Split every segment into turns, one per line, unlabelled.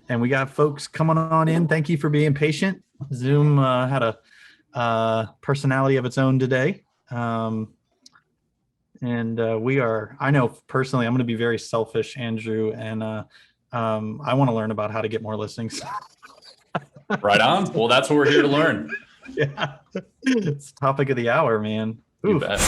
And we got folks coming on in. Thank you for being patient. Zoom had a personality of its own today. And we are, I know personally, I'm going to be very selfish, Andrew, and I want to learn about how to get more listings.
Right on. Well, that's what we're here to learn.
Yeah. It's the topic of the hour, man.
You bet.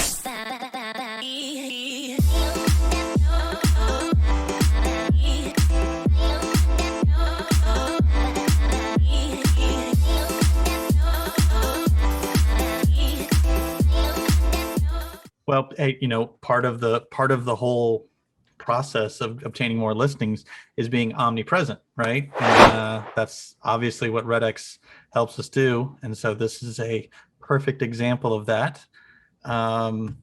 Well, hey, part of the whole process of obtaining more listings is being omnipresent, right? And that's obviously what RedX helps us do. And so this is a perfect example of that. And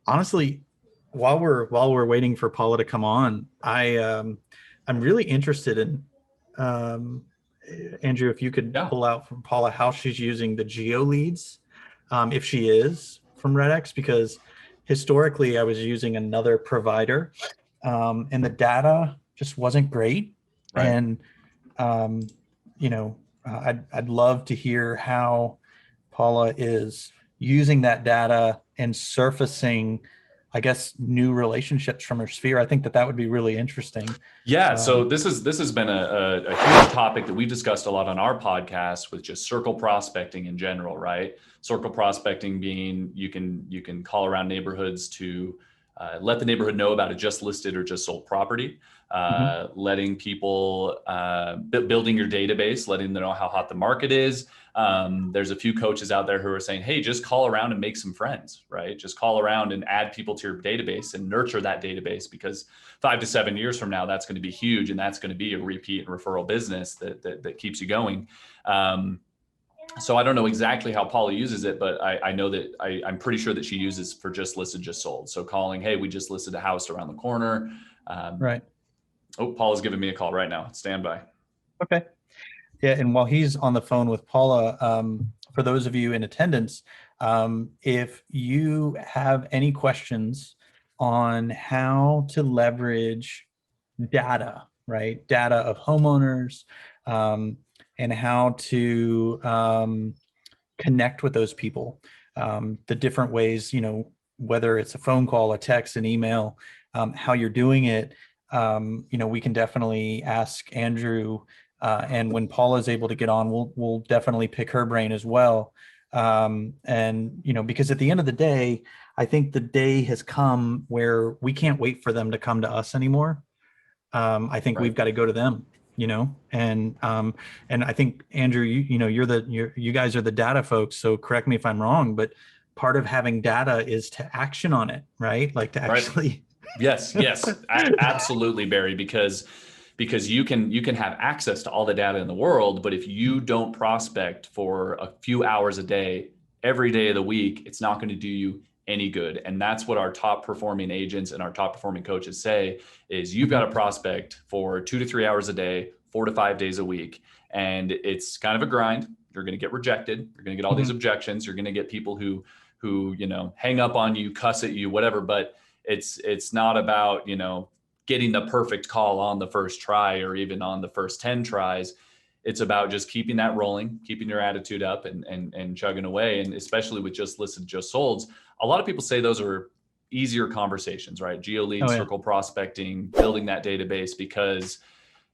honestly, while we're waiting for Paula to come on, I'm really interested in Andrew, if you could pull out from Paula how she's using the Geo Leads, if she is from RedX, because historically I was using another provider, and the data just wasn't great. Right. And I'd love to hear how Paula is using that data and surfacing, I guess, new relationships from her sphere. I think that would be really interesting.
Yeah. So this has been a huge topic that we've discussed a lot on our podcast with just circle prospecting in general, right? Circle prospecting being you can call around neighborhoods to let the neighborhood know about a just listed or just sold property, letting people, building your database, letting them know how hot the market is. There's a few coaches out there who are saying, hey, just call around and make some friends, right? Just call around and add people to your database and nurture that database, because 5 to 7 years from now, that's going to be huge. And that's going to be a repeat and referral business that keeps you going. So I don't know exactly how Paula uses it, but I know that I'm pretty sure that she uses for just listed, just sold. So calling, hey, we just listed a house around the corner.
Right.
Oh, Paula's giving me a call right now. Stand by.
Okay. Yeah, and while he's on the phone with Paula, for those of you in attendance, if you have any questions on how to leverage data, right? Data of homeowners, and how to connect with those people, the different ways, whether it's a phone call, a text, an email, how you're doing it, we can definitely ask Andrew. And when Paula is able to get on, we'll definitely pick her brain as well. Because at the end of the day, I think the day has come where we can't wait for them to come to us anymore. I think we've got to go to them, and I think Andrew, you guys are the data folks. So correct me if I'm wrong, but part of having data is to action on it, right? Like to actually.
Yes, absolutely, Barry, because you can have access to all the data in the world, but if you don't prospect for a few hours a day, every day of the week, it's not going to do you any good. And that's what our top performing agents and our top performing coaches say is you've got to prospect for 2 to 3 hours a day, 4 to 5 days a week. And it's kind of a grind. You're going to get rejected. You're going to get all these objections. You're going to get people who hang up on you, cuss at you, whatever. But it's not about, getting the perfect call on the first try or even on the first 10 tries. It's about just keeping that rolling, keeping your attitude up and chugging away. And especially with just listed, just solds, a lot of people say those are easier conversations, right? Geo Leads, circle prospecting, building that database, because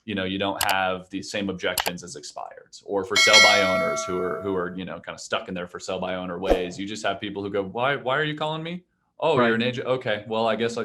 you don't have the same objections as expireds, or for sell by owners who are kind of stuck in their for sell by owner ways. You just have people who go, why are you calling me? Oh, you're an agent. Okay. Well, I guess,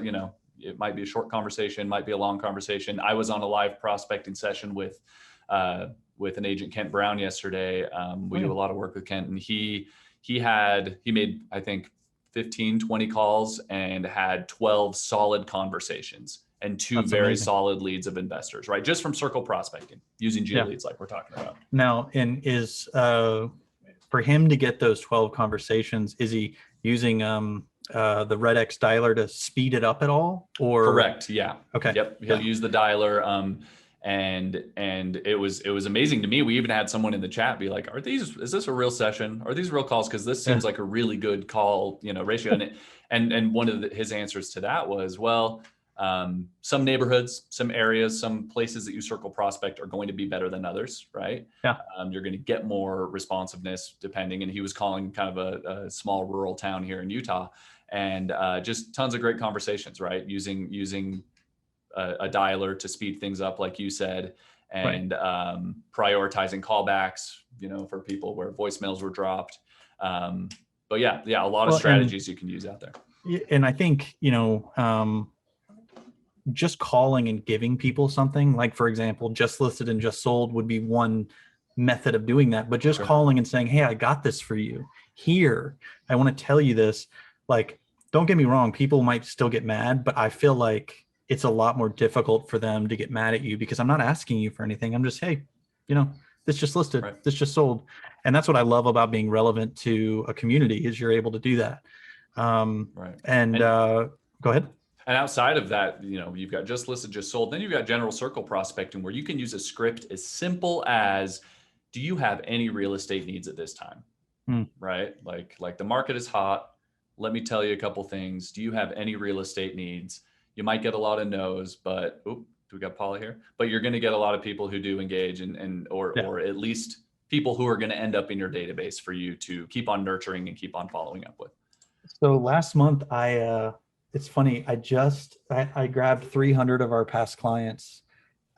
it might be a short conversation, might be a long conversation. I was on a live prospecting session with an agent, Kent Brown, yesterday. We do a lot of work with Kent, and he made, I think, 15, 20 calls and had 12 solid conversations and 2 very solid leads of investors, right? Just from circle prospecting using Geo Leads like we're talking about.
Now, and is for him to get those 12 conversations, is he using the RedX Dialer to speed it up at all? Or
correct? Yeah.
Okay.
Yep. He'll use the dialer. And it was amazing to me. We even had someone in the chat be like, is this a real session? Are these real calls? Because this seems like a really good call, ratio. And one of his answers to that was, well, Some neighborhoods, some areas, some places that you circle prospect are going to be better than others, right?
Yeah.
You're going to get more responsiveness depending. And he was calling kind of a small rural town here in Utah, and just tons of great conversations, right? Using a dialer to speed things up, like you said, and prioritizing callbacks, for people where voicemails were dropped. But yeah, a lot of strategies you can use out there.
And I think, just calling and giving people something, like, for example, just listed and just sold would be one method of doing that. But just calling and saying, hey, I got this for you here. I want to tell you this. Like, don't get me wrong, people might still get mad, but I feel like it's a lot more difficult for them to get mad at you because I'm not asking you for anything. I'm just, hey, this just listed, this just sold. And that's what I love about being relevant to a community, is you're able to do that. And go ahead.
And outside of that, you've got just listed, just sold. Then you've got general circle prospecting, where you can use a script as simple as, do you have any real estate needs at this time? Right? Like the market is hot. Let me tell you a couple things. Do you have any real estate needs? You might get a lot of no's, but do we got Paula here? But you're going to get a lot of people who do engage or at least people who are going to end up in your database for you to keep on nurturing and keep on following up with.
So last month, it's funny. I grabbed 300 of our past clients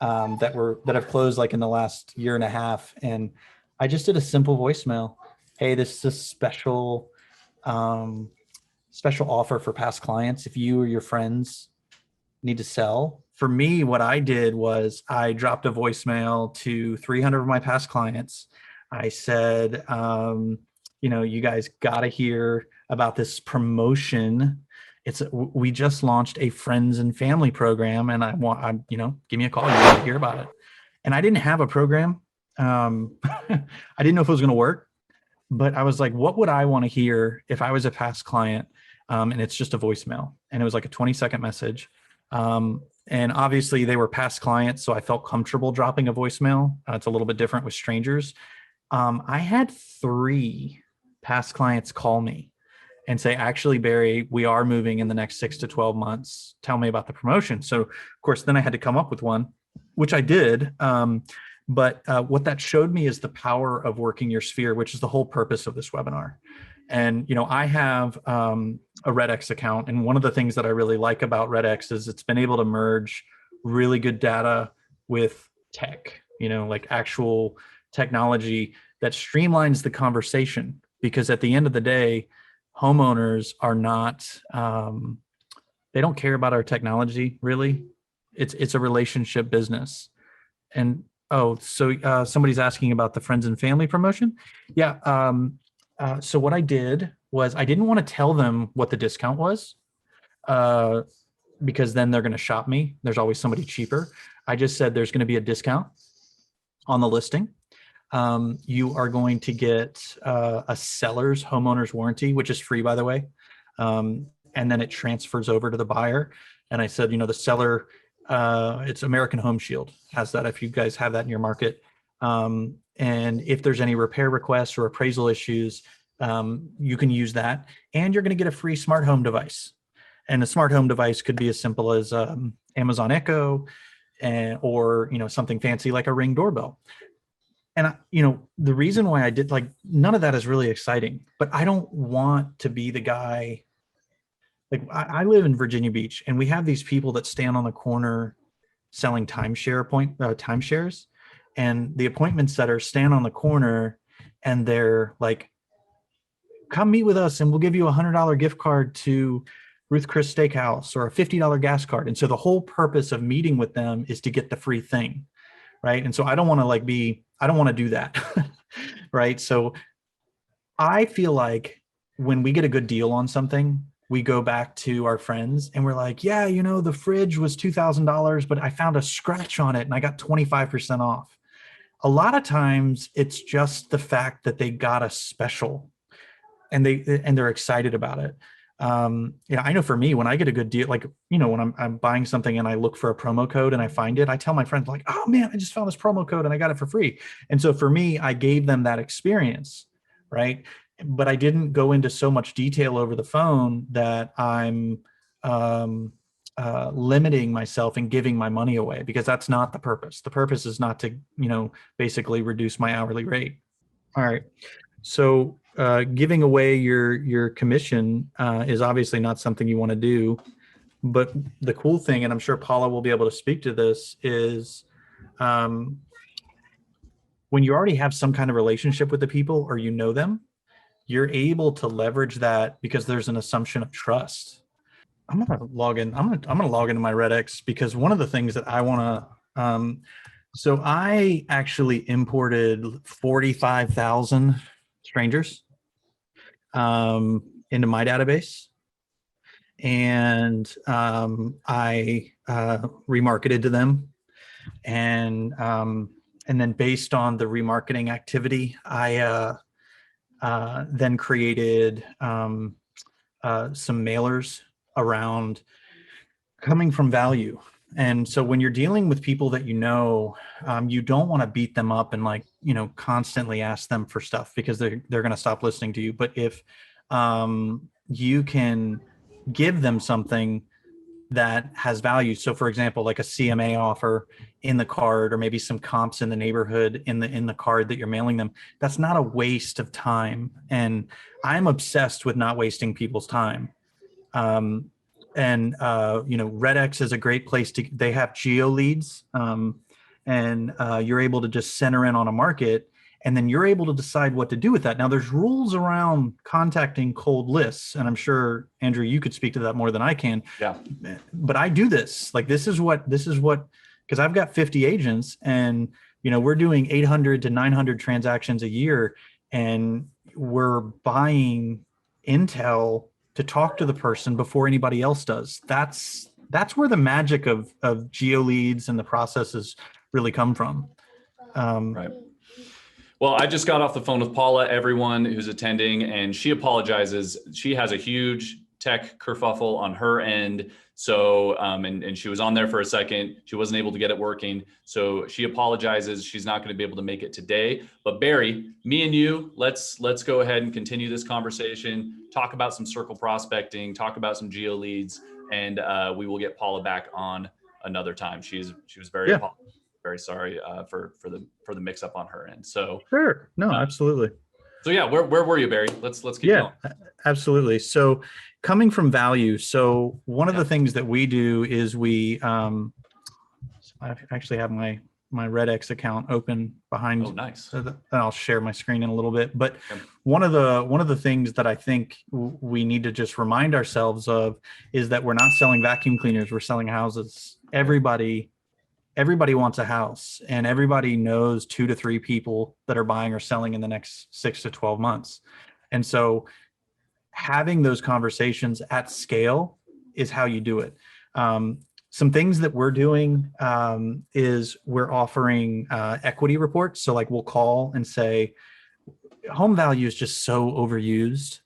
that have closed like in the last year and a half, and I just did a simple voicemail. Hey, this is a special offer for past clients. If you or your friends need to sell. For me, what I did was I dropped a voicemail to 300 of my past clients. I said, you guys got to hear about this promotion. We just launched a friends and family program, and give me a call. You got to hear about it. And I didn't have a program. I didn't know if it was going to work, but I was like, what would I want to hear if I was a past client? And it's just a voicemail, and it was like a 20-second message. And obviously they were past clients, so I felt comfortable dropping a voicemail. It's a little bit different with strangers. I had 3 past clients call me and say, actually, Barry, we are moving in the next 6 to 12 months. Tell me about the promotion. So of course, then I had to come up with one, which I did. But what that showed me is the power of working your sphere, which is the whole purpose of this webinar. And, I have a RedX account. And one of the things that I really like about RedX is it's been able to merge really good data with tech, like actual technology that streamlines the conversation. Because at the end of the day, homeowners are not, they don't care about our technology, really. It's a relationship business. And, so somebody's asking about the friends and family promotion. Yeah. So what I did was I didn't want to tell them what the discount was, because then they're going to shop me. There's always somebody cheaper. I just said there's going to be a discount on the listing. You are going to get a seller's homeowner's warranty, which is free, by the way. And then it transfers over to the buyer. And I said, the seller, it's American Home Shield has that, if you guys have that in your market. And if there's any repair requests or appraisal issues, you can use that. And you're going to get a free smart home device. And a smart home device could be as simple as Amazon Echo, or something fancy like a Ring doorbell. And the reason why I did, none of that is really exciting, but I don't want to be the guy. Like, I live in Virginia Beach, and we have these people that stand on the corner selling timeshares, and the appointment setters stand on the corner and they're like, come meet with us and we'll give you $100 gift card to Ruth Chris Steakhouse, or a $50 gas card. And so the whole purpose of meeting with them is to get the free thing. Right. And so I don't want to do that. Right. So I feel like when we get a good deal on something, we go back to our friends and we're like, yeah, the fridge was $2,000, but I found a scratch on it and I got 25% off. A lot of times it's just the fact that they got a special and they're excited about it. I know for me, when I get a good deal, when I'm buying something and I look for a promo code and I find it, I tell my friends, like, oh man, I just found this promo code and I got it for free. And so for me, I gave them that experience, right? But I didn't go into so much detail over the phone that I'm limiting myself and giving my money away, because that's not the purpose. The purpose is not to, basically reduce my hourly rate. All right. So giving away your commission is obviously not something you want to do. But the cool thing, and I'm sure Paula will be able to speak to this, is when you already have some kind of relationship with the people, or you know them, you're able to leverage that because there's an assumption of trust. I'm gonna log in. I'm gonna log into my RedX, because one of the things that I want to. So I actually imported 45,000 strangers into my database, and I remarketed to them, and then based on the remarketing activity, I then created some mailers around coming from value. And so when you're dealing with people that you don't want to beat them up and constantly ask them for stuff, because they're going to stop listening to you. But if you can give them something that has value, so for example, like a CMA offer in the card, or maybe some comps in the neighborhood in the card that you're mailing them, that's not a waste of time. And I'm obsessed with not wasting people's time. RedX is a great place they have Geo Leads, and you're able to just center in on a market, and then you're able to decide what to do with that. Now, there's rules around contacting cold lists, and I'm sure, Andrew, you could speak to that more than I can.
Yeah.
But I do this. This is what, because I've got 50 agents, and we're doing 800 to 900 transactions a year, and we're buying intel to talk to the person before anybody else does. That's where the magic of Geo Leads and the processes really come from.
Right. Well, I just got off the phone with Paula, everyone who's attending, and she apologizes. She has a huge tech kerfuffle on her end. So, and she was on there for a second. She wasn't able to get it working. So she apologizes. She's not going to be able to make it today. But Barry, me and you, let's go ahead and continue this conversation, talk about some circle prospecting, talk about some Geo Leads, and we will get Paula back on another time. She was very very sorry for the mix up on her end. So
sure, no, absolutely.
So yeah, where were you, Barry? Let's keep going.
Absolutely. So coming from value. So one of the things that we do is I actually have my RedX account open behind.
Oh, nice.
And I'll share my screen in a little bit. But one of the things that I think we need to just remind ourselves of is that we're not selling vacuum cleaners. We're selling houses. Everybody wants a house, and everybody knows 2 to 3 people that are buying or selling in the next 6 to 12 months. And so having those conversations at scale is how you do it. Some things that we're doing is we're offering equity reports. So we'll call and say, home value is just so overused.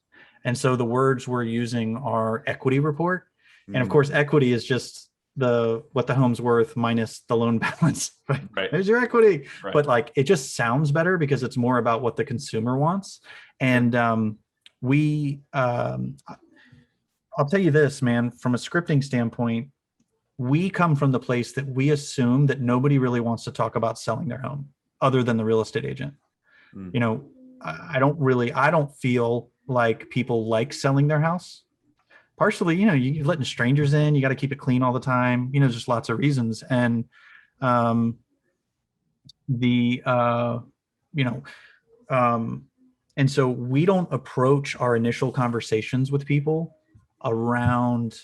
And so the words we're using are equity report. And of course, equity is just what the home's worth minus the loan balance. Right. There's your equity. Right. But it just sounds better because it's more about what the consumer wants. And I'll tell you this, man, from a scripting standpoint, we come from the place that we assume that nobody really wants to talk about selling their home other than the real estate agent. I don't feel like people like selling their house. Partially, you're letting strangers in, you got to keep it clean all the time, just lots of reasons. And and so we don't approach our initial conversations with people around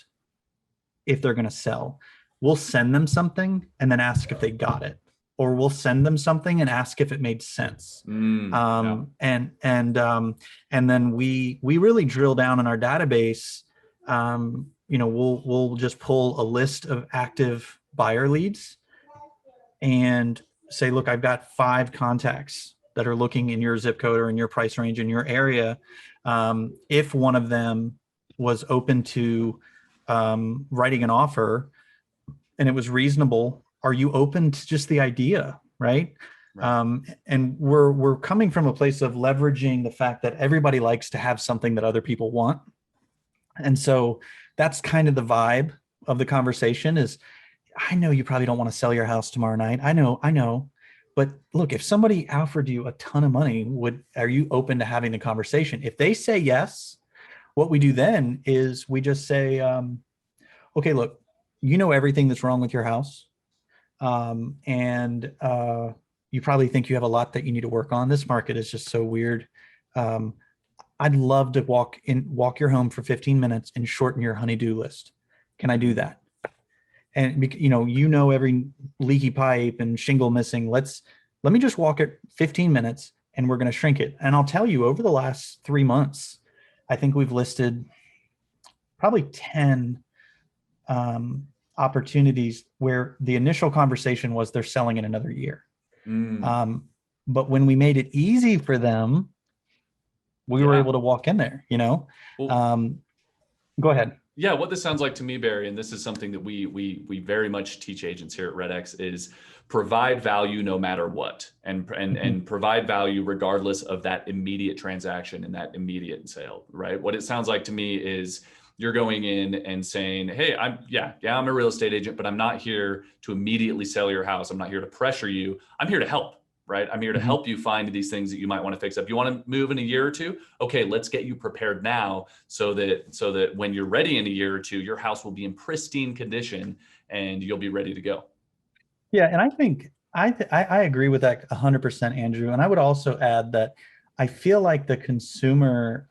if they're going to sell. We'll send them something and then ask if they got it, or we'll send them something and ask if it made sense. And then we really drill down in our database. We'll just pull a list of active buyer leads and say, look, I've got 5 contacts that are looking in your zip code or in your price range in your area. If one of them was open to writing an offer and it was reasonable, are you open to just the idea, right? And we're coming from a place of leveraging the fact that everybody likes to have something that other people want. And so that's kind of the vibe of the conversation is, I know you probably don't want to sell your house tomorrow night. I know. But look, if somebody offered you a ton of money, are you open to having the conversation? If they say yes, what we do then is we just say, okay, look, you know everything that's wrong with your house. And you probably think you have a lot that you need to work on. This market is just so weird. I'd love to walk your home for 15 minutes and shorten your honey-do list. Can I do that? And you know every leaky pipe and shingle missing. Let me just walk it 15 minutes and we're going to shrink it. And I'll tell you, over the last 3 months, I think we've listed probably 10 opportunities where the initial conversation was they're selling in another year. But when we made it easy for them, we were able to walk in there, Well, go ahead.
Yeah, what this sounds like to me, Barry, and this is something that we very much teach agents here at RedX, is provide value no matter what, and provide value regardless of that immediate transaction and that immediate sale, right? What it sounds like to me is you're going in and saying, hey, I'm a real estate agent, but I'm not here to immediately sell your house. I'm not here to pressure you. I'm here to help. Right? I'm here to help you find these things that you might want to fix up. You want to move in a year or two? Okay, let's get you prepared now so that when you're ready in a year or two, your house will be in pristine condition and you'll be ready to go.
Yeah, and I think I agree with that 100%, Andrew. And I would also add that I feel like the consumer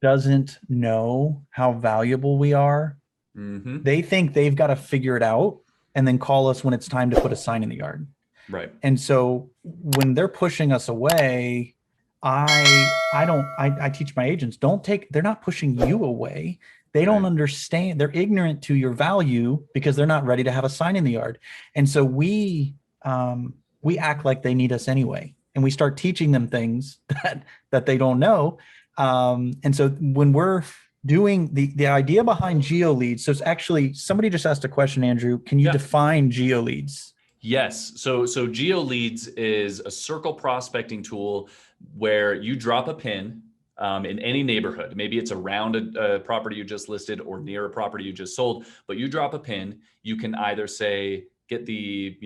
doesn't know how valuable we are. Mm-hmm. They think they've got to figure it out and then call us when it's time to put a sign in the yard.
Right.
And so when they're pushing us away, I teach my agents, they're not pushing you away. They don't understand. They're ignorant to your value because they're not ready to have a sign in the yard. And so we act like they need us anyway. And we start teaching them things that they don't know. And so when we're doing the idea behind Geo Leads, so it's actually, somebody just asked a question, Andrew, can you define Geo Leads?
Yes. So Geo Leads is a circle prospecting tool where you drop a pin in any neighborhood. Maybe it's around a property you just listed or near a property you just sold, but you drop a pin. You can either say, get the,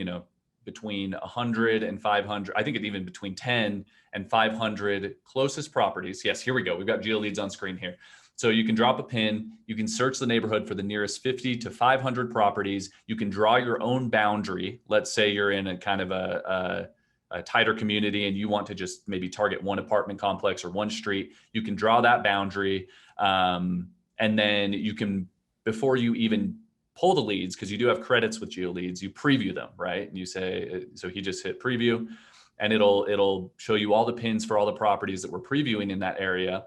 between 100 and 500, I think it even between 10 and 500 closest properties. Yes, here we go. We've got Geo Leads on screen here. So you can drop a pin, you can search the neighborhood for the nearest 50 to 500 properties. You can draw your own boundary. Let's say you're in a kind of a tighter community and you want to just maybe target one apartment complex or one street. You can draw that boundary. And then you can, before you even pull the leads, because you do have credits with Geo Leads, you preview them, right? And you say, so he just hit preview and it'll show you all the pins for all the properties that we're previewing in that area.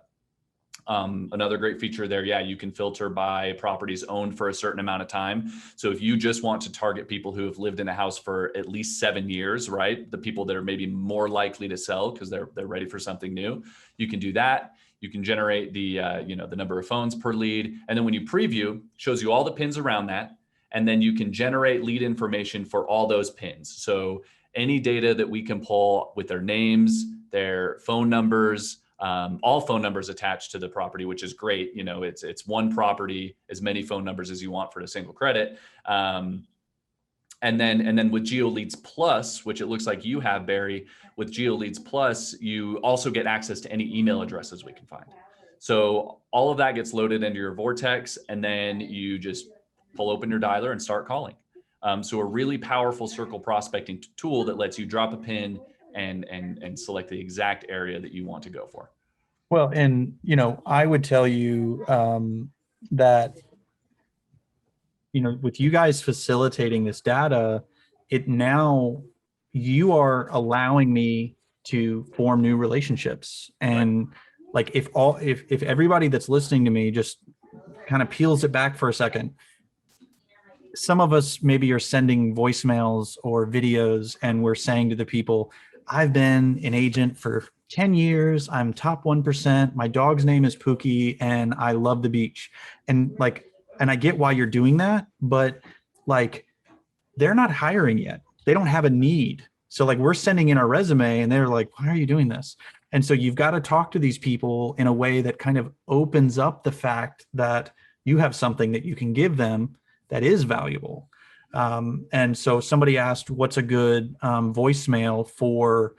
Another great feature there, you can filter by properties owned for a certain amount of time. So if you just want to target people who have lived in a house for at least 7 years, right? The people that are maybe more likely to sell because they're ready for something new, you can do that. You can generate the the number of phones per lead, and then when you preview, shows you all the pins around that, and then you can generate lead information for all those pins. So any data that we can pull with their names, their phone numbers. All phone numbers attached to the property, which is great. It's one property, as many phone numbers as you want for a single credit. And then with Geo Leads Plus, which it looks like you have, Barry, with Geo Leads Plus, you also get access to any email addresses we can find. So all of that gets loaded into your Vortex, and then you just pull open your dialer and start calling. So a really powerful circle prospecting tool that lets you drop a pin and select the exact area that you want to go for.
Well, and I would tell you that with you guys facilitating this data, you are allowing me to form new relationships. And like if everybody that's listening to me just kind of peels it back for a second, some of us maybe are sending voicemails or videos and we're saying to the people, I've been an agent for 10 years. I'm top 1%. My dog's name is Pookie and I love the beach. And I get why you're doing that, but they're not hiring yet. They don't have a need. So we're sending in our resume and they're like, why are you doing this? And so you've got to talk to these people in a way that kind of opens up the fact that you have something that you can give them that is valuable. And so somebody asked, what's a good voicemail for,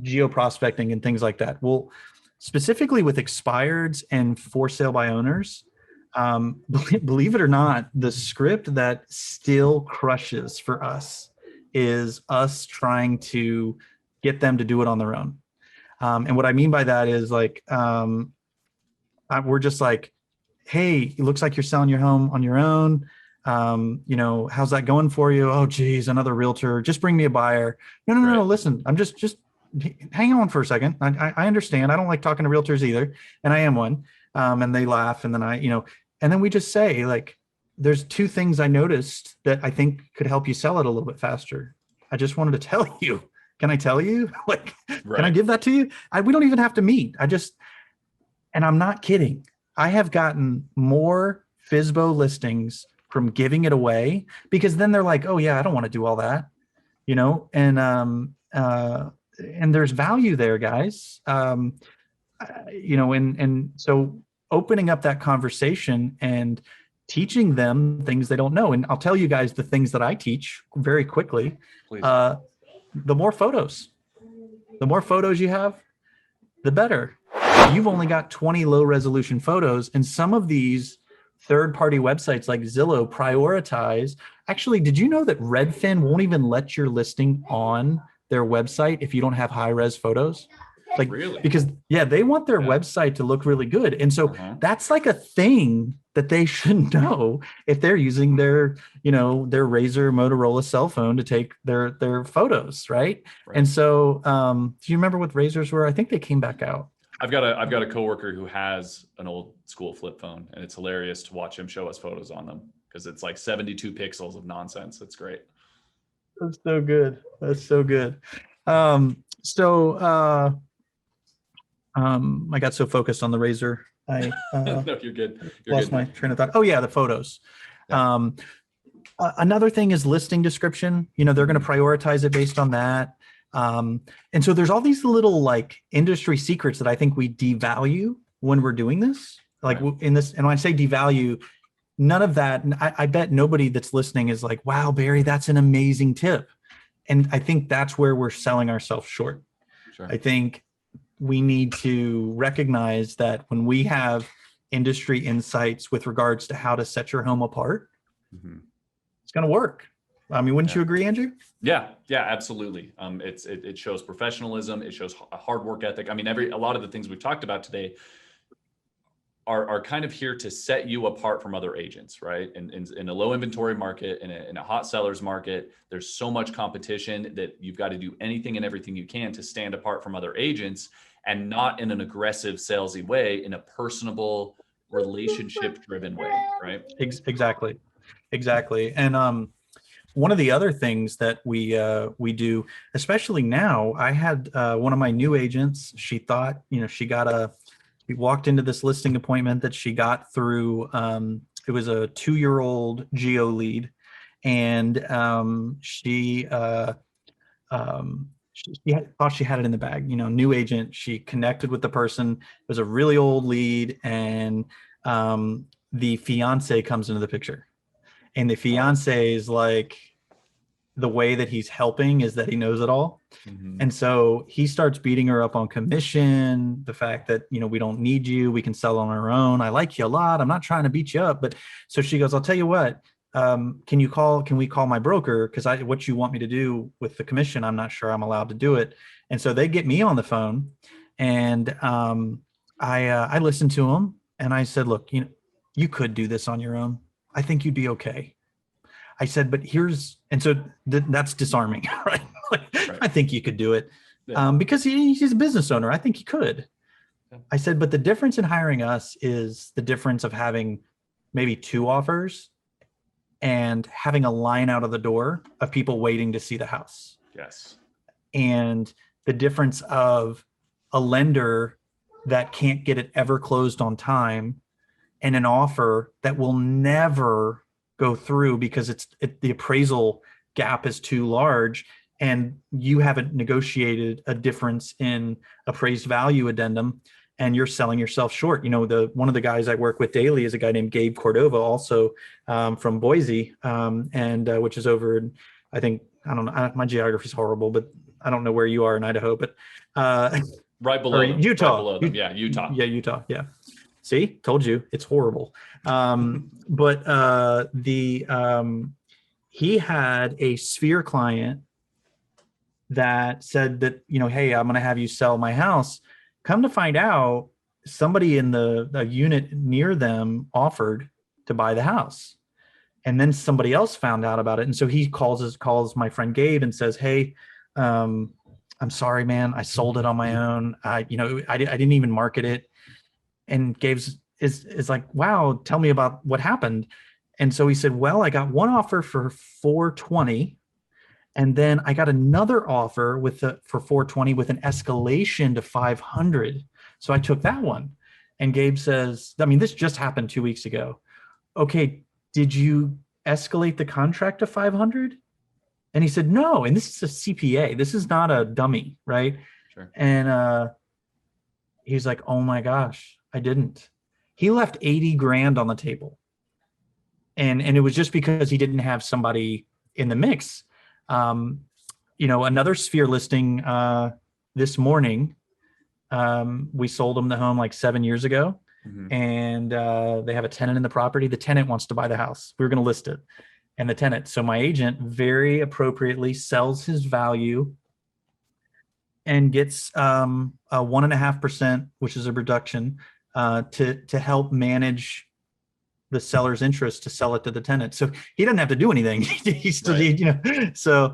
geo prospecting and things like that? Well, specifically with expireds and for sale by owners, believe it or not, the script that still crushes for us is us trying to get them to do it on their own. And what I mean by that is like, we're just like, hey, it looks like you're selling your home on your own. How's that going for you? Oh, geez, another realtor. Just bring me a buyer. No. Listen, I'm just hang on for a second. I understand. I don't like talking to realtors either, and I am one. And they laugh, and then and then we just say like, there's two things I noticed that I think could help you sell it a little bit faster. I just wanted to tell you. Can I tell you? Like, right. Can I give that to you? We don't even have to meet. And I'm not kidding. I have gotten more FSBO listings from giving it away, because then they're like, oh yeah, I don't want to do all that, and there's value there, guys. And so opening up that conversation and teaching them things they don't know. And I'll tell you guys the things that I teach very quickly. Please. The more photos you have, the better. You've only got 20 low resolution photos, and some of these third-party websites like Zillow prioritize. Actually, did you know that Redfin won't even let your listing on their website if you don't have high-res photos? Like, really? Because they want their website to look really good. And so that's like a thing that they should know if they're using their Razr Motorola cell phone to take their photos, right? And so do you remember what Razrs were? I think they came back out.
I've got a coworker who has an old school flip phone, and it's hilarious to watch him show us photos on them because it's like 72 pixels of nonsense. It's great.
That's so good. I got so focused on the Razr.
No, you're good.
Lost my train of thought. Oh yeah, the photos. Yeah. Another thing is listing description. They're going to prioritize it based on that. And so there's all these little like industry secrets that I think we devalue when we're doing this. Like in this, and when I say devalue, none of that. And I bet nobody that's listening is like, wow, Barry, that's an amazing tip. And I think that's where we're selling ourselves short. Sure. I think we need to recognize that when we have industry insights with regards to how to set your home apart, it's going to work. I mean, wouldn't you agree, Andrew?
Yeah, absolutely. It shows professionalism. It shows a hard work ethic. I mean, a lot of the things we've talked about today are kind of here to set you apart from other agents, right? In a low inventory market, in a hot seller's market, there's so much competition that you've got to do anything and everything you can to stand apart from other agents, and not in an aggressive, salesy way, in a personable, relationship-driven way, right?
Exactly. And one of the other things that we do, especially now, I had one of my new agents. She thought, we walked into this listing appointment that she got through. It was a 2-year-old Geo Lead, and she thought she had it in the bag. New agent. She connected with the person. It was a really old lead, and the fiance comes into the picture. And the fiance is like, the way that he's helping is that he knows it all. And so he starts beating her up on commission, the fact that, we don't need you. We can sell on our own. I like you a lot. I'm not trying to beat you up. But so she goes, I'll tell you what, can we call my broker? Because what you want me to do with the commission, I'm not sure I'm allowed to do it. And so they get me on the phone, and I listened to him, and I said, look, you could do this on your own. I think you'd be okay. I said, but so that's disarming, right? I think you could do it because he's a business owner. I think he could. Yeah. I said, but the difference in hiring us is the difference of having maybe 2 offers and having a line out of the door of people waiting to see the house.
Yes.
And the difference of a lender that can't get it ever closed on time, and an offer that will never go through because the appraisal gap is too large, and you haven't negotiated a difference in appraised value addendum. and you're selling yourself short. One of the guys I work with daily is a guy named Gabe Cordova, also from Boise, and which is over, I think, I don't know, my geography is horrible, but I don't know where you are in Idaho, but
right below them.
Utah.
Right below them. Yeah, Utah.
Yeah, Utah. Yeah. See, told you, it's horrible. But he had a Sphere client that said that, hey, I'm going to have you sell my house. Come to find out, somebody in the unit near them offered to buy the house. And then somebody else found out about it. And so he calls my friend Gabe and says, hey, I'm sorry, man, I sold it on my own. I didn't even market it. And Gabe is like, wow, tell me about what happened. And so he said, well, I got one offer for $420. And then I got another offer for $420 with an escalation to $500. So I took that one. And Gabe says, I mean, this just happened 2 weeks ago. Okay, did you escalate the contract to $500? And he said, no. And this is a CPA. This is not a dummy, right?
Sure.
And he's like, oh my gosh, I didn't. He left 80 grand on the table. And it was just because he didn't have somebody in the mix. Another Sphere listing this morning, we sold them the home like 7 years ago. Mm-hmm. And they have a tenant in the property. The tenant wants to buy the house. We were going to list it. And the tenant. So my agent very appropriately sells his value and gets a 1.5%, which is a reduction, to help manage the seller's interest to sell it to the tenant. So he doesn't have to do anything. He's still, right. So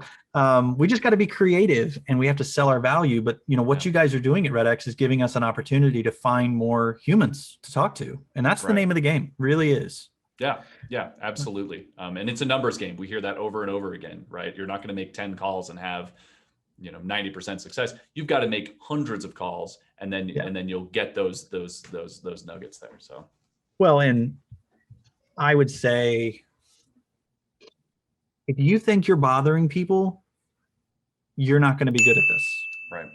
we just got to be creative and we have to sell our value. But what you guys are doing at RedX is giving us an opportunity to find more humans to talk to. And that's the name of the game, really is.
Yeah, absolutely. And it's a numbers game. We hear that over and over again, right? You're not going to make 10 calls and have 90% success. You've got to make hundreds of calls and then you'll get those nuggets there. So
well, and I would say, if you think you're bothering people, you're not going to be good at this.
Right.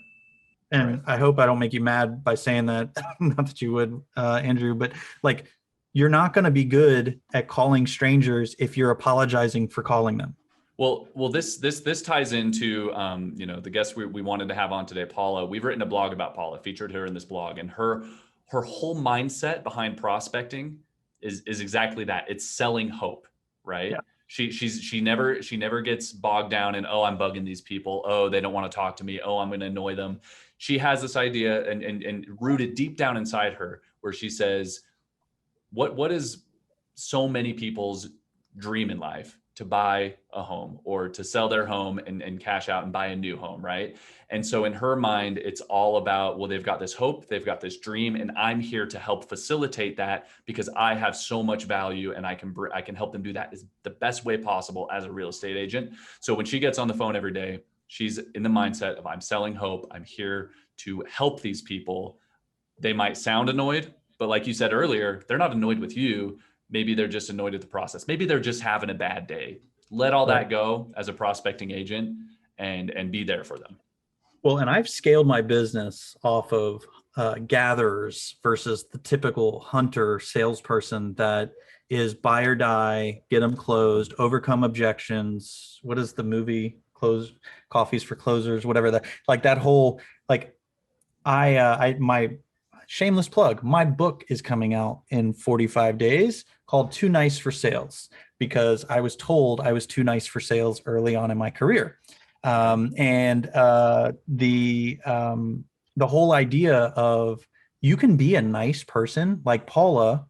And I hope I don't make you mad by saying that. Not that you would, Andrew, but like, you're not going to be good at calling strangers if you're apologizing for calling them.
Well, this ties into the guest we wanted to have on today, Paula. We've written a blog about Paula, featured her in this blog, and her whole mindset behind prospecting is exactly that. It's selling hope, right? Yeah. She never gets bogged down in, oh, I'm bugging these people. Oh, they don't want to talk to me. Oh, I'm going to annoy them. She has this idea and rooted deep down inside her where she says, what is so many people's dream in life? To buy a home or to sell their home and cash out and buy a new home, right? And so in her mind, it's all about, well, they've got this hope, they've got this dream, and I'm here to help facilitate that because I have so much value and I can help them do that is the best way possible as a real estate agent. So when she gets on the phone every day, she's in the mindset of, I'm selling hope, I'm here to help these people. They might sound annoyed, but like you said earlier, they're not annoyed with you. Maybe they're just annoyed at the process. Maybe they're just having a bad day. Let all that go as a prospecting agent and be there for them.
Well, and I've scaled my business off of gatherers versus the typical hunter salesperson that is buy or die, get them closed, overcome objections. What is the movie? Close Coffees for Closers, whatever that, like that whole, like my shameless plug, my book is coming out in 45 days called Too Nice for Sales, because I was told I was too nice for sales early on in my career. The whole idea of you can be a nice person like Paula.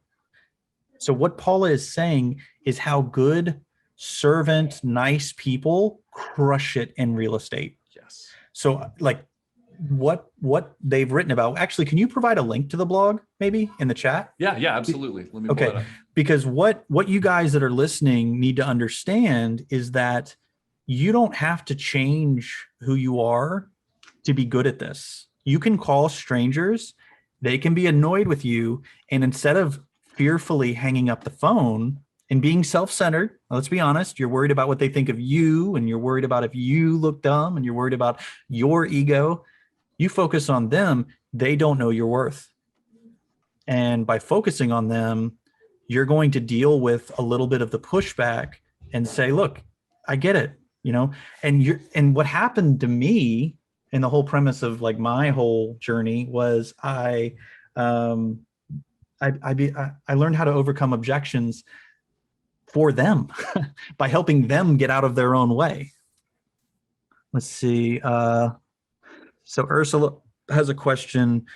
So what Paula is saying is how good servant, nice people crush it in real estate.
Yes.
So like what they've written about. Actually, can you provide a link to the blog maybe in the chat?
Yeah, absolutely. Let me pull that up.
Because what you guys that are listening need to understand is that you don't have to change who you are to be good at this. You can call strangers, they can be annoyed with you, and instead of fearfully hanging up the phone and being self-centered, let's be honest, you're worried about what they think of you, and you're worried about if you look dumb, and you're worried about your ego. You focus on them, they don't know your worth. And by focusing on them, you're going to deal with a little bit of the pushback and say, look, I get it, and what happened to me, and the whole premise of like my whole journey was I learned how to overcome objections for them by helping them get out of their own way. Let's see. So Ursula has a question.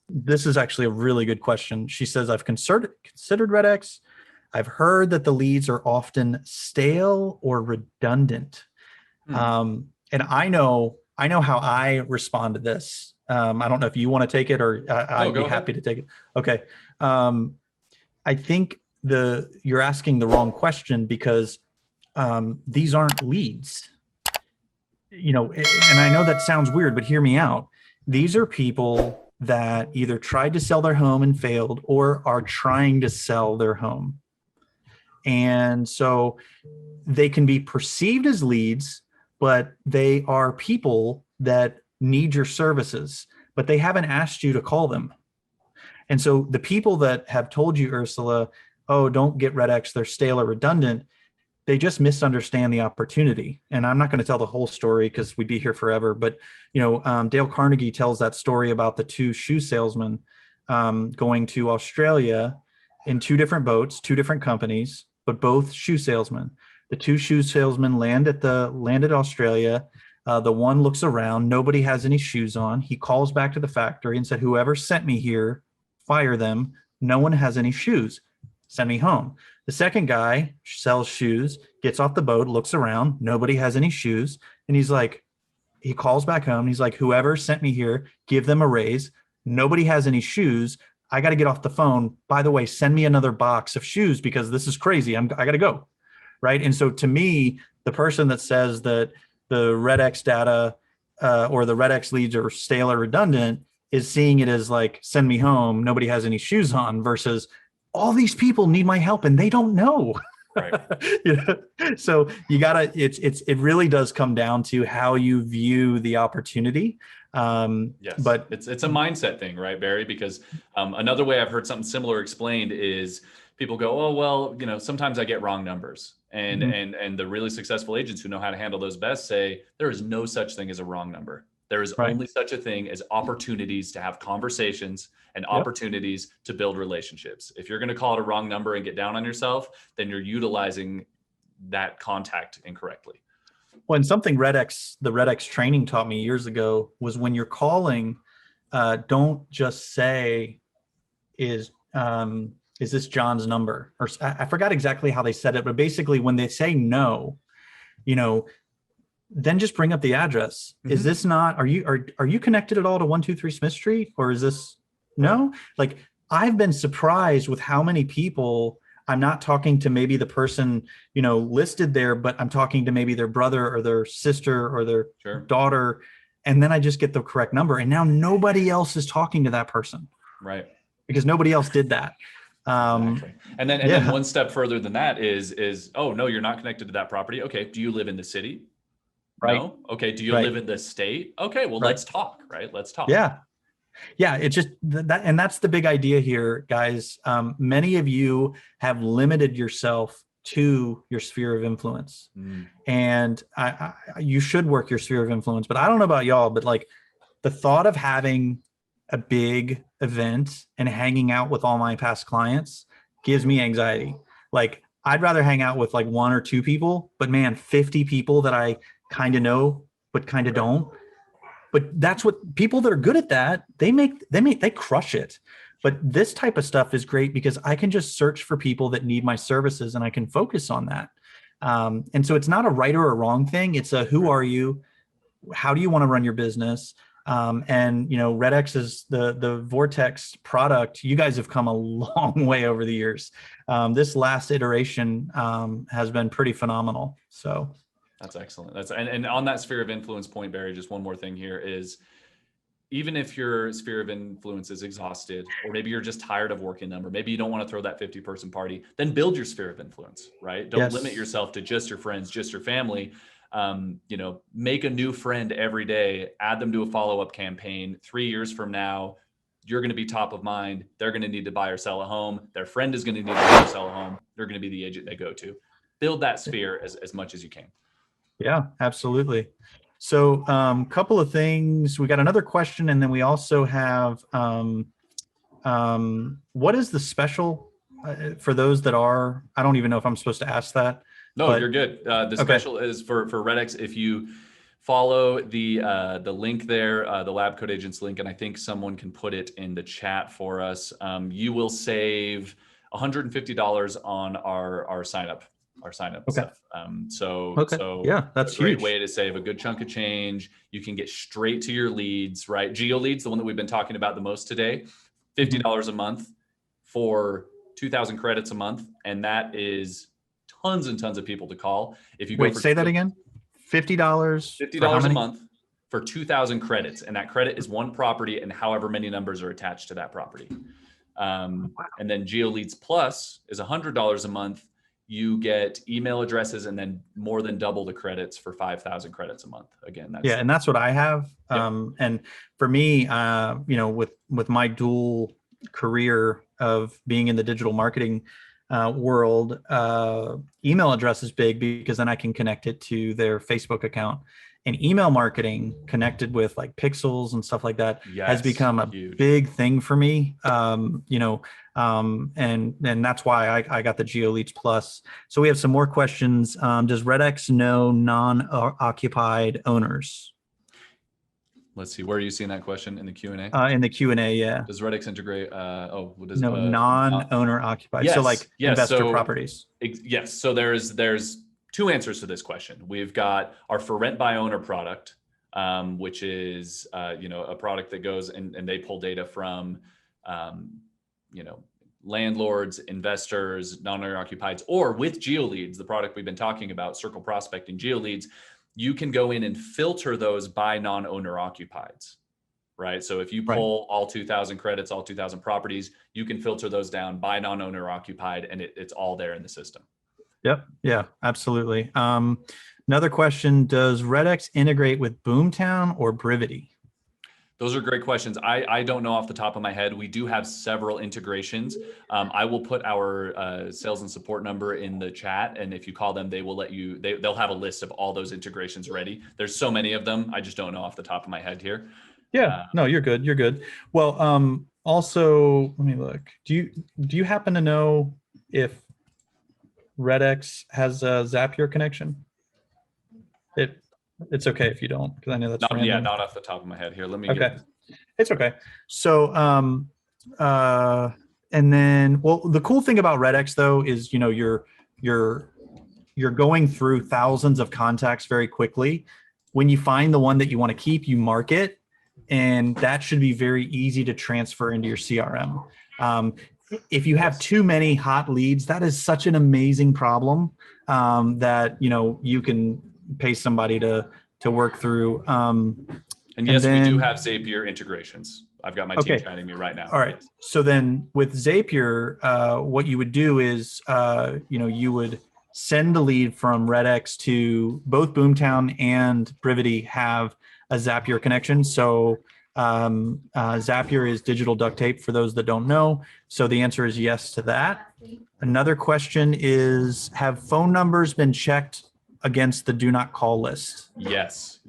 This is actually a really good question. She says, I've considered RedX. I've heard that the leads are often stale or redundant. And I know how I respond to this. I don't know if you want to take it, or I'd be happy to take it. Okay. I think you're asking the wrong question, because these aren't leads. And I know that sounds weird, but hear me out. These are people that either tried to sell their home and failed, or are trying to sell their home. And so they can be perceived as leads, but they are people that need your services, but they haven't asked you to call them. And so the people that have told you, Ursula, oh, don't get RedX, they're stale or redundant, they just misunderstand the opportunity. And I'm not going to tell the whole story because we'd be here forever. But, Dale Carnegie tells that story about the two shoe salesmen going to Australia in two different boats, two different companies, but both shoe salesmen. The two shoe salesmen landed Australia. The one looks around, nobody has any shoes on. He calls back to the factory and said, whoever sent me here, fire them. No one has any shoes. Send me home. The second guy sells shoes, gets off the boat, looks around, nobody has any shoes. And he calls back home. And he's like, whoever sent me here, give them a raise. Nobody has any shoes. I got to get off the phone. By the way, send me another box of shoes because this is crazy. I got to go. Right. And so to me, the person that says that the RedX data or the RedX leads are stale or redundant is seeing it as like, send me home. Nobody has any shoes on, versus all these people need my help and they don't know. Right. So you gotta, it really does come down to how you view the opportunity.
Yes, but it's a mindset thing, right, Barry? Because another way I've heard something similar explained is people go, oh, well, sometimes I get wrong numbers. And, and the really successful agents who know how to handle those best say, there is no such thing as a wrong number. There is only such a thing as opportunities to have conversations and opportunities to build relationships. If you're going to call it a wrong number and get down on yourself, then you're utilizing that contact incorrectly.
Well, and something the RedX training taught me years ago was, when you're calling, don't just say, is this John's number? Or I forgot exactly how they said it, but basically when they say no, then just bring up the address. Is this not, are you connected at all to 123 Smith Street? Or is this no? Like, I've been surprised with how many people I'm not talking to, maybe the person, listed there, but I'm talking to maybe their brother or their sister or their daughter. And then I just get the correct number. And now nobody else is talking to that person. Right. Because nobody else did that.
Exactly. And then one step further than that is, oh, no, you're not connected to that property. Okay. Do you live in the city? Right. No. Okay. Do you live in the state? Okay. Well, let's talk, right? Let's talk.
Yeah. Yeah. It's just that, and that's the big idea here, guys. Many of you have limited yourself to your sphere of influence, and you should work your sphere of influence, but I don't know about y'all, but like the thought of having a big event and hanging out with all my past clients gives me anxiety. Like, I'd rather hang out with like one or two people, but man, 50 people that I kind of know, but kind of don't. But that's what people that are good at that, they crush it. But this type of stuff is great because I can just search for people that need my services and I can focus on that. And so it's not a right or a wrong thing. It's a, who are you? How do you want to run your business? And RedX is the Vortex product. You guys have come a long way over the years. This last iteration has been pretty phenomenal. So
that's excellent. And on that sphere of influence point, Barry, just one more thing here is, even if your sphere of influence is exhausted, or maybe you're just tired of working them, or maybe you don't want to throw that 50-person party, then build your sphere of influence, right? Don't limit yourself to just your friends, just your family. Make a new friend every day, add them to a follow-up campaign. 3 years from now, you're going to be top of mind. They're going to need to buy or sell a home. Their friend is going to need to buy or sell a home. They're going to be the agent they go to. Build that sphere as much as you can.
Yeah, absolutely. So couple of things. We got another question, and then we also have what is the special for those that are, I don't even know if I'm supposed to ask that.
No,
but,
you're good. The special is for RedX. If you follow the link there, the LabCoatAgents link, and I think someone can put it in the chat for us, you will save $150 on our sign up. Stuff. So
yeah, that's
a great
huge.
way to save a good chunk of change. You can get straight to your leads, right? Geo Leads, the one that we've been talking about the most today, $50 a month for 2,000 credits a month, and that is tons and tons of people to call. If you
Wait, say that again. $50.
$50 a month for 2,000 credits, and that credit is one property and however many numbers are attached to that property. And then Geo Leads Plus is $100 a month. You get email addresses and then more than double the credits for 5,000 credits a month. Again,
and that's what I have. And for me, with my dual career of being in the digital marketing world, email address is big because then I can connect it to their Facebook account. And email marketing connected with like pixels and stuff like that has become a big thing for me. And that's why I got the Geo Leads Plus. So we have some more questions. Does RedX know non-occupied owners?
Let's see. Where are you seeing that question in the Q&A?
In the Q&A, yeah.
Does RedX integrate?
Non-owner occupied.
Yes,
so like investor properties.
Yes. So there's two answers to this question. We've got our for rent by owner product, which is a product that goes and they pull data from landlords, investors, non-owner occupieds, or with Geo Leads, the product we've been talking about, Circle Prospecting Geo Leads, you can go in and filter those by non-owner occupieds, right? So if you pull all 2,000 credits, all 2,000 properties, you can filter those down by non-owner occupied, and it's all there in the system.
Yep. Yeah, absolutely. Another question, does RedX integrate with Boomtown or Brevity?
Those are great questions. I don't know off the top of my head. We do have several integrations. I will put our sales and support number in the chat, and if you call them, they will let you. They'll have a list of all those integrations ready. There's so many of them. I just don't know off the top of my head here.
Yeah. No, you're good. You're good. Well, also, let me look. Do you happen to know if RedX has a Zapier connection? It's okay if you don't, because I know that's random.
Yeah, not off the top of my head here. Let me
It's okay. So and then, well, the cool thing about RedX though is you're going through thousands of contacts very quickly. When you find the one that you want to keep, you mark it, and that should be very easy to transfer into your CRM. If you have too many hot leads, that is such an amazing problem that you can pay somebody to work through. And
yes, we do have Zapier integrations. I've got my team chatting me right now.
All right. So then with Zapier, what you would do is, you would send the lead from RedX to both Boomtown and Brevity have a Zapier connection. So Zapier is digital duct tape for those that don't know. So the answer is yes to that. Another question is, have phone numbers been checked against the do not call list?
Yes,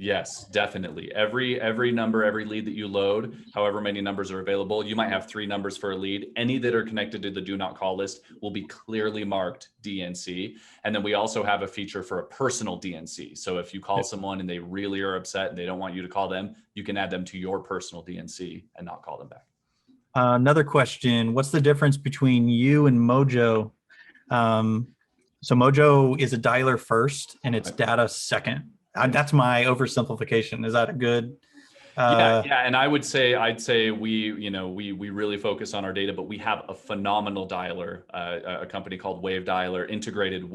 definitely. Every number, every lead that you load, however many numbers are available, you might have 3 numbers for a lead. Any that are connected to the do not call list will be clearly marked DNC. And then we also have a feature for a personal DNC. So if you call someone and they really are upset and they don't want you to call them, you can add them to your personal DNC and not call them back.
Another question, what's the difference between you and Mojo? So Mojo is a dialer first and it's data second. That's my oversimplification. Is that a good?
Yeah. And I'd say we really focus on our data, but we have a phenomenal dialer, a company called Wave Dialer, integrated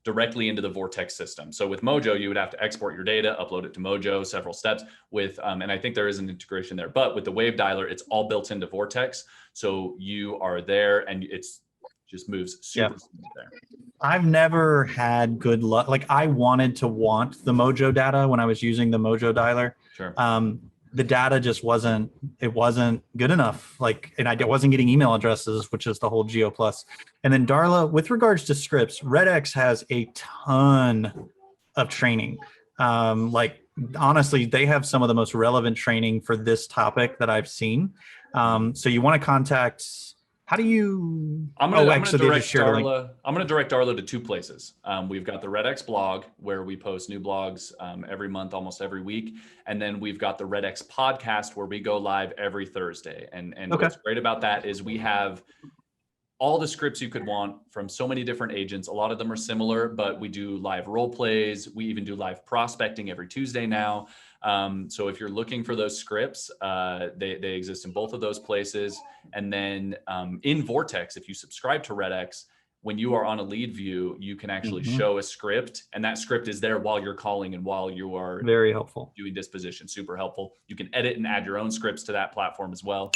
directly into the Vortex system. So with Mojo, you would have to export your data, upload it to Mojo, several steps and I think there is an integration there, but with the Wave Dialer, it's all built into Vortex. So you are there and it's just moves super smooth there.
I've never had good luck. Like I wanted to want the Mojo data when I was using the Mojo dialer.
Sure.
the data just wasn't good enough. Like, and I wasn't getting email addresses, which is the whole Geo Plus. And then Darla, with regards to scripts, RedX has a ton of training. Like, honestly, they have some of the most relevant training for this topic that I've seen. So you want to contact, how do you,
I'm going to direct Darla to two places. We've got the RedX blog, where we post new blogs every month, almost every week. And then we've got the RedX podcast, where we go live every Thursday. And what's great about that is we have all the scripts you could want from so many different agents. A lot of them are similar, but we do live role plays. We even do live prospecting every Tuesday now. So if you're looking for those scripts, they exist in both of those places. And then in Vortex, if you subscribe to RedX, when you are on a lead view, you can actually show a script, and that script is there while you're calling and while you are
very helpful
doing disposition. Super helpful. You can edit and add your own scripts to that platform as well.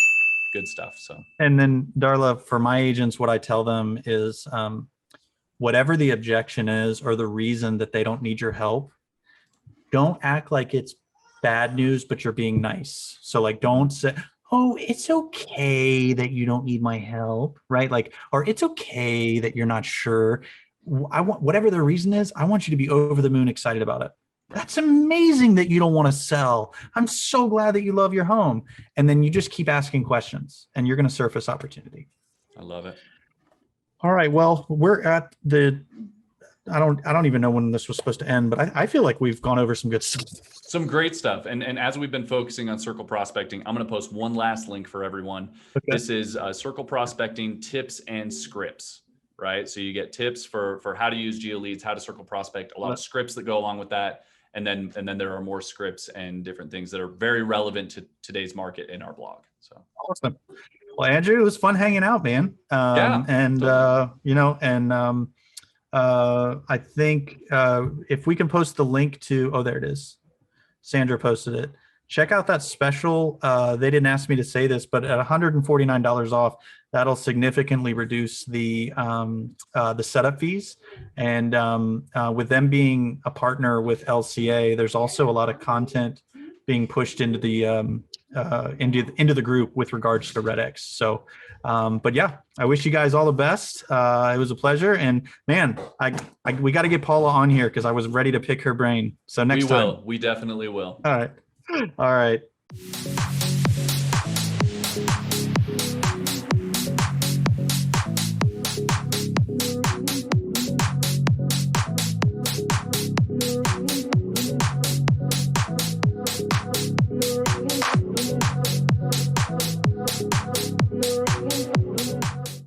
Good stuff. So,
and then Darla, for my agents, what I tell them is whatever the objection is or the reason that they don't need your help, don't act like it's bad news, but you're being nice. So like, don't say, oh, it's okay that you don't need my help, right? Like, or it's okay that you're not sure. I want, whatever the reason is, I want you to be over the moon excited about it. That's amazing that you don't want to sell. I'm so glad that you love your home. And then you just keep asking questions, and you're going to surface opportunity.
I love it.
All right. Well, we're at the, I don't even know when this was supposed to end, but I feel like we've gone over some good stuff.
Some great stuff. And as we've been focusing on circle prospecting, I'm going to post one last link for everyone. Okay. This is circle prospecting tips and scripts, right? So you get tips for how to use Geo Leads, how to circle prospect, a lot of scripts that go along with that. And then there are more scripts and different things that are very relevant to today's market in our blog. So
awesome. Well, Andrew, it was fun hanging out, man. And totally. You know, and I think if we can post the link to, oh, there it is. Sandra posted it. Check out that special. They didn't ask me to say this, but at $149 off, that'll significantly reduce the setup fees. And with them being a partner with LCA, there's also a lot of content being pushed into the into the group with regards to RedX. So, but yeah, I wish you guys all the best. It was a pleasure, and man, we got to get Paula on here because I was ready to pick her brain. So next time
we definitely will.
All right.